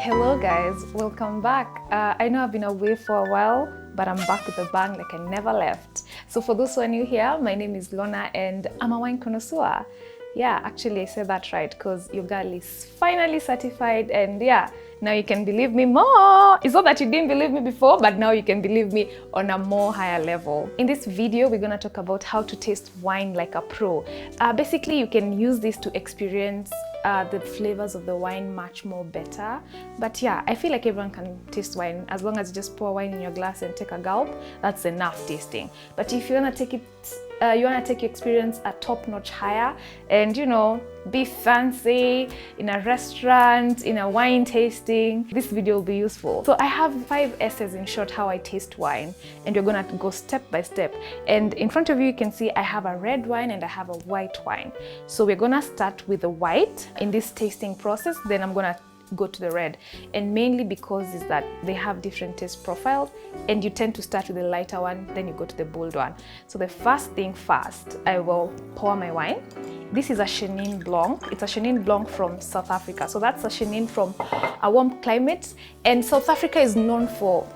Hello guys, welcome back. I know I've been away for a while, but I'm back with a bang like I never left. So for those who are new here, my name is Lona and I'm a wine connoisseur. Yeah, actually I said that right because your girl is finally certified, and yeah, now you can believe me more. It's not that you didn't believe me before, but now you can believe me on a more higher level. In this video, we're gonna talk about how to taste wine like a pro. Basically, you can use this to experience the flavors of the wine much more better. But yeah, I feel like everyone can taste wine as long as you just pour wine in your glass and take a gulp. That's enough tasting. But if you wanna take it, you wanna take your experience a top notch higher, and be fancy in a restaurant, in a wine tasting, this video will be useful. So I have 5 S's in short how I taste wine, and you're gonna go step by step. And in front of you, you can see I have a red wine and I have a white wine. So we're gonna start with the white in this tasting process, then I'm gonna go to the red, and mainly because is that they have different taste profiles, and you tend to start with the lighter one, then you go to the bold one. So the first thing first, I will pour my wine. This is a Chenin Blanc. It's a Chenin Blanc from South Africa. So that's a Chenin from a warm climate, and South Africa is known for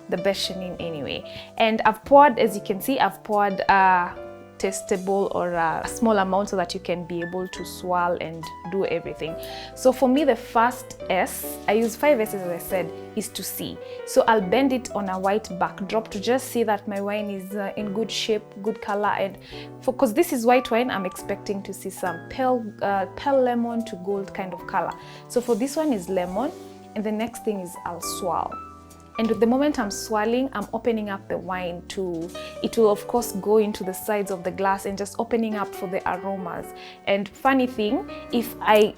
the best Chenin anyway. And I've poured, as you can see, I've poured tastable or a small amount so that you can be able to swirl and do everything. So for me, the first S, I use 5 S's as I said, is to see. So I'll bend it on a white backdrop to just see that my wine is in good shape, good color, and because this is white wine, I'm expecting to see some pale lemon to gold kind of color. So for this one is lemon, and the next thing is I'll swirl. And the moment I'm swirling, I'm opening up the wine it will of course go into the sides of the glass and just opening up for the aromas. And funny thing, if I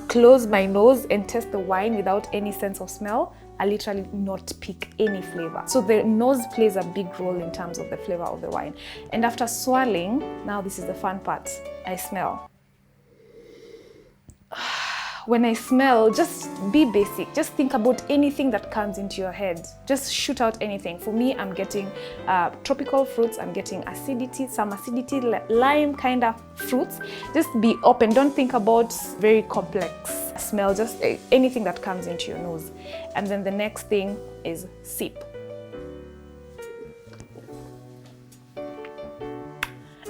close my nose and taste the wine without any sense of smell, I literally not pick any flavor. So the nose plays a big role in terms of the flavor of the wine. And after swirling, now this is the fun part, I smell. When I smell, just be basic. Just think about anything that comes into your head. Just shoot out anything. For me, I'm getting tropical fruits. I'm getting acidity, some acidity, lime kind of fruits. Just be open. Don't think about very complex smell. Just anything that comes into your nose. And then the next thing is sip.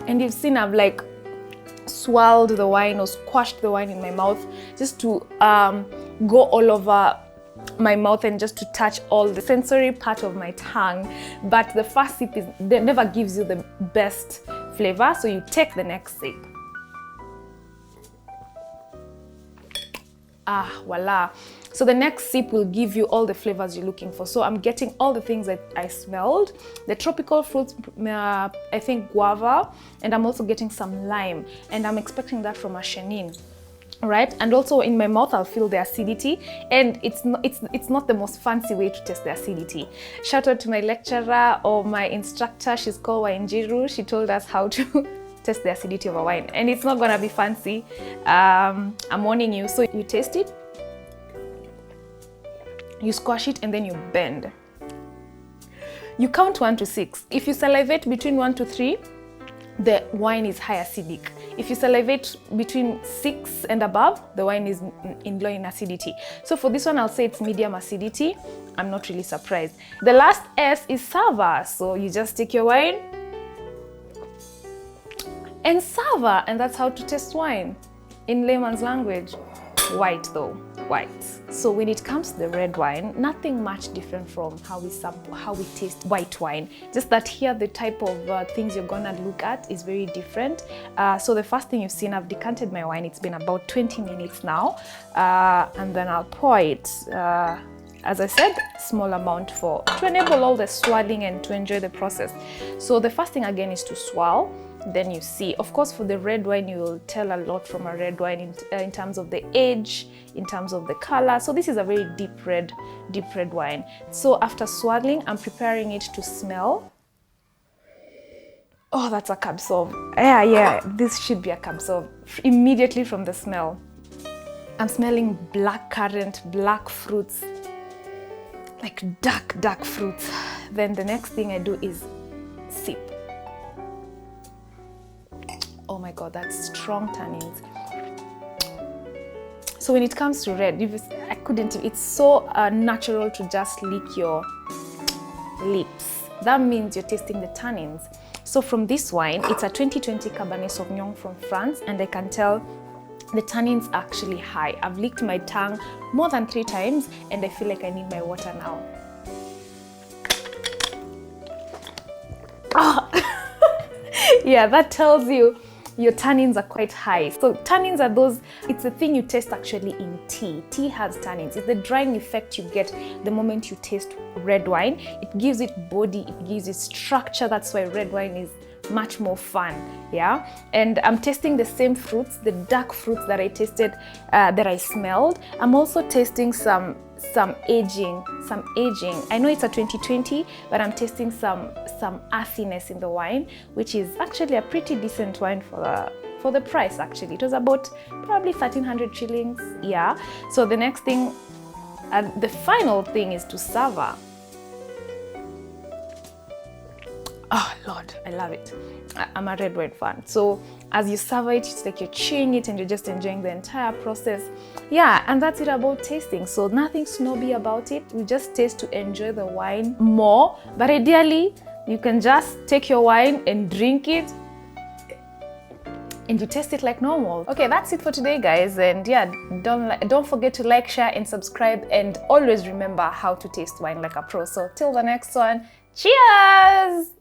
And you've seen I've like swirled the wine or squashed the wine in my mouth just to go all over my mouth and just to touch all the sensory part of my tongue. But the first sip never gives you the best flavor, so you take the next sip. Voila. So the next sip will give you all the flavors you're looking for. So I'm getting all the things that I smelled. The tropical fruits, I think guava, and I'm also getting some lime. And I'm expecting that from a Chenin, right? And also in my mouth, I'll feel the acidity. And it's not the most fancy way to taste the acidity. Shout out to my lecturer or my instructor. She's called Wainjiru. She told us how to test the acidity of a wine. And it's not gonna be fancy. I'm warning you. So you taste it, you squash it, and then you bend. You count 1 to 6. If you salivate between 1 to 3, the wine is high acidic. If you salivate between 6 and above, the wine is low in acidity. So for this one, I'll say it's medium acidity. I'm not really surprised. The last S is savor. So you just take your wine and savor, and that's how to taste wine in layman's language. White though, white. So when it comes to the red wine, nothing much different from how we taste white wine. Just that here the type of things you're gonna look at is very different. So the first thing you've seen, I've decanted my wine. It's been about 20 minutes now, and then I'll pour it. As I said, small amount to enable all the swirling and to enjoy the process. So the first thing again is to swirl. Then you see, of course, for the red wine, you will tell a lot from a red wine in terms of the age, in terms of the color. So this is a very deep red wine. So after swirling, I'm preparing it to smell. Oh, that's a Cab Sauv. Yeah, this should be a Cab Sauv. Immediately from the smell, I'm smelling black currant, black fruits, like dark fruits. Then the next thing I do is sip. Oh my God, that's strong tannins. So when it comes to red, I couldn't, it's so natural to just lick your lips. That means you're tasting the tannins. So from this wine, it's a 2020 Cabernet Sauvignon from France, and I can tell the tannins are actually high. I've licked my tongue more than 3 times and I feel like I need my water now. Oh. Yeah, that tells you your tannins are quite high. So tannins are those, it's a thing you taste actually in tea. Tea has tannins. It's the drying effect you get the moment you taste red wine. It gives it body, it gives it structure. That's why red wine is much more fun. Yeah, and I'm tasting the same fruits, the dark fruits that I tasted, that I smelled. I'm also tasting some aging. I know it's a 2020, but I'm tasting some earthiness in the wine, which is actually a pretty decent wine for the price. Actually, it was about probably 1,300 shillings. Yeah. So the next thing, the final thing, is to savor. Oh Lord, I love it. I'm a red wine fan. So as you savor it, it's like you're chewing it and you're just enjoying the entire process. Yeah, and that's it about tasting. So nothing snobby about it. We just taste to enjoy the wine more. But ideally, you can just take your wine and drink it and you taste it like normal. Okay, that's it for today, guys. And yeah, don't forget to like, share, and subscribe. And always remember how to taste wine like a pro. So till the next one, cheers!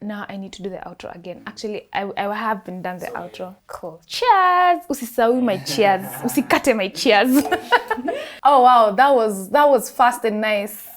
Now I need to do the outro again. Actually, I haven't done the outro. Cool. Cheers! Usisawi my cheers. Usikate my cheers. Oh wow, that was fast and nice.